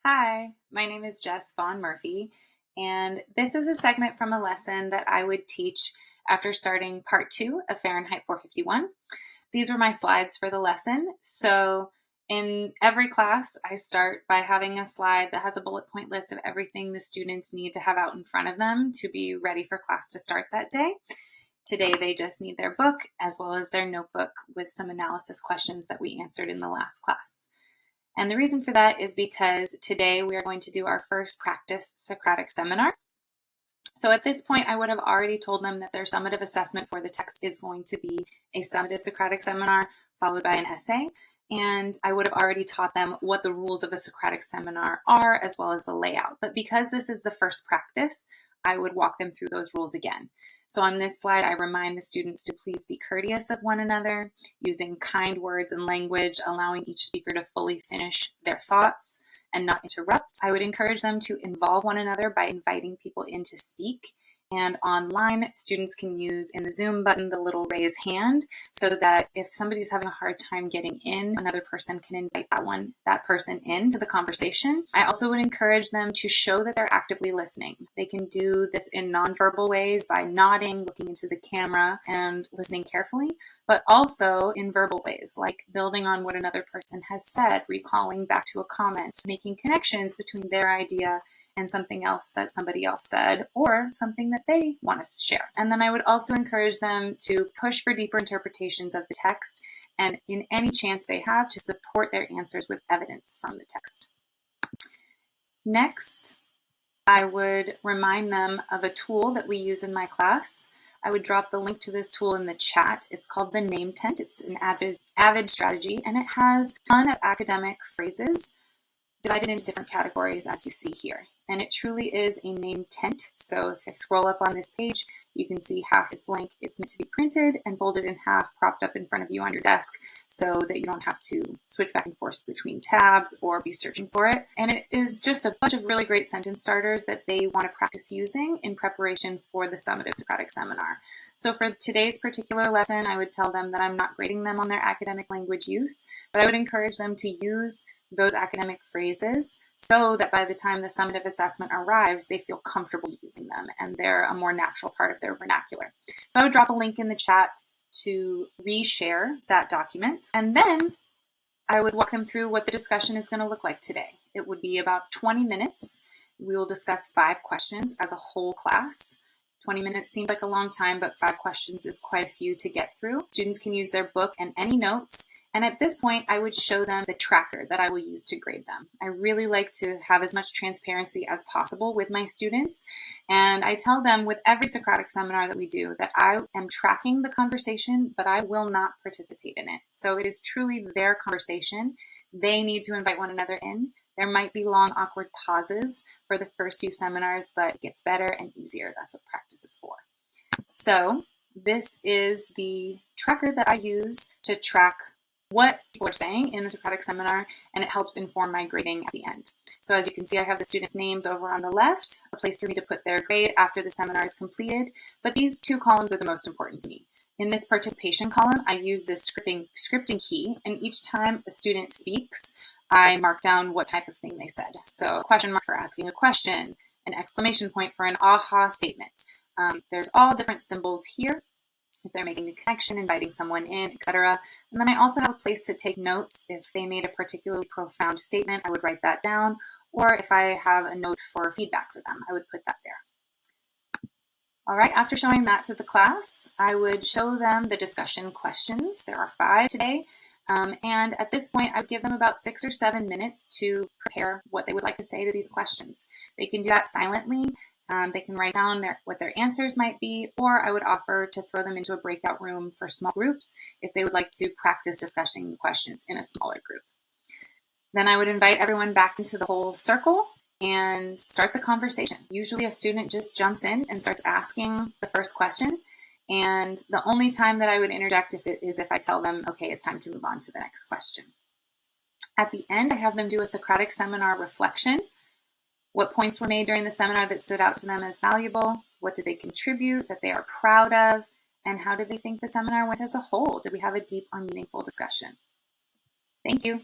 Hi, my name is Jess Vaughn Murphy, and this is a segment from a lesson that I would teach after starting part 2 of Fahrenheit 451. These were my slides for the lesson. So in every class, I start by having a slide that has a bullet point list of everything the students need to have out in front of them to be ready for class to start that day. Today, they just need their book as well as their notebook with some analysis questions that we answered in the last class. And the reason for that is because today we are going to do our first practice Socratic seminar. So at this point, I would have already told them that their summative assessment for the text is going to be a summative Socratic seminar followed by an essay. And I would have already taught them what the rules of a Socratic seminar are, as well as the layout. But because this is the first practice, I would walk them through those rules again. So on this slide, I remind the students to please be courteous of one another, using kind words and language, allowing each speaker to fully finish their thoughts and not interrupt. I would encourage them to involve one another by inviting people in to speak. And online, students can use in the Zoom button the little raise hand so that if somebody's having a hard time getting in, another person can invite that person into the conversation. I also would encourage them to show that they're actively listening. They can do this in nonverbal ways by nodding, looking into the camera, and listening carefully, but also in verbal ways, like building on what another person has said, recalling back to a comment, making connections between their idea and something else that somebody else said, or something that they want to share. And then I would also encourage them to push for deeper interpretations of the text, and in any chance they have, to support their answers with evidence from the text. Next, I would remind them of a tool that we use in my class. I would drop the link to this tool in the chat. It's called the Name Tent. It's an Avid strategy, and it has a ton of academic phrases divided into different categories as you see here. And it truly is a name tent. So if I scroll up on this page, you can see half is blank. It's meant to be printed and folded in half, propped up in front of you on your desk so that you don't have to switch back and forth between tabs or be searching for it. And it is just a bunch of really great sentence starters that they want to practice using in preparation for the summative Socratic seminar. So for today's particular lesson, I would tell them that I'm not grading them on their academic language use, but I would encourage them to use those academic phrases so that by the time the summative assessment arrives, they feel comfortable using them and they're a more natural part of their vernacular. So I would drop a link in the chat to reshare that document, and then I would walk them through what the discussion is going to look like today. It would be about 20 minutes. We will discuss 5 questions as a whole class. 20 minutes seems like a long time, but 5 questions is quite a few to get through. Students can use their book and any notes. And at this point, I would show them the tracker that I will use to grade them. I really like to have as much transparency as possible with my students. And I tell them with every Socratic seminar that we do that I am tracking the conversation, but I will not participate in it. So it is truly their conversation. They need to invite one another in. There might be long, awkward pauses for the first few seminars, but it gets better and easier. That's what practice is for. So this is the tracker that I use to track what people are saying in the Socratic seminar, and it helps inform my grading at the end. So as you can see, I have the students' names over on the left, a place for me to put their grade after the seminar is completed, but these 2 columns are the most important to me. In this participation column, I use this scripting key, and each time a student speaks, I mark down what type of thing they said. So a question mark for asking a question, an exclamation point for an aha statement. There's all different symbols here if they're making a connection, inviting someone in, etc. And then I also have a place to take notes. If they made a particularly profound statement, I would write that down. Or if I have a note for feedback for them, I would put that there. All right, after showing that to the class, I would show them the discussion questions. There are 5 today. And at this point, I would give them about 6 or 7 minutes to prepare what they would like to say to these questions. They can do that silently. They can write down what their answers might be, or I would offer to throw them into a breakout room for small groups if they would like to practice discussing the questions in a smaller group. Then I would invite everyone back into the whole circle and start the conversation. Usually a student just jumps in and starts asking the first question. And the only time that I would interject is if I tell them, okay, it's time to move on to the next question. At the end, I have them do a Socratic seminar reflection. What points were made during the seminar that stood out to them as valuable? What did they contribute that they are proud of? And how did they think the seminar went as a whole? Did we have a deep or meaningful discussion? Thank you.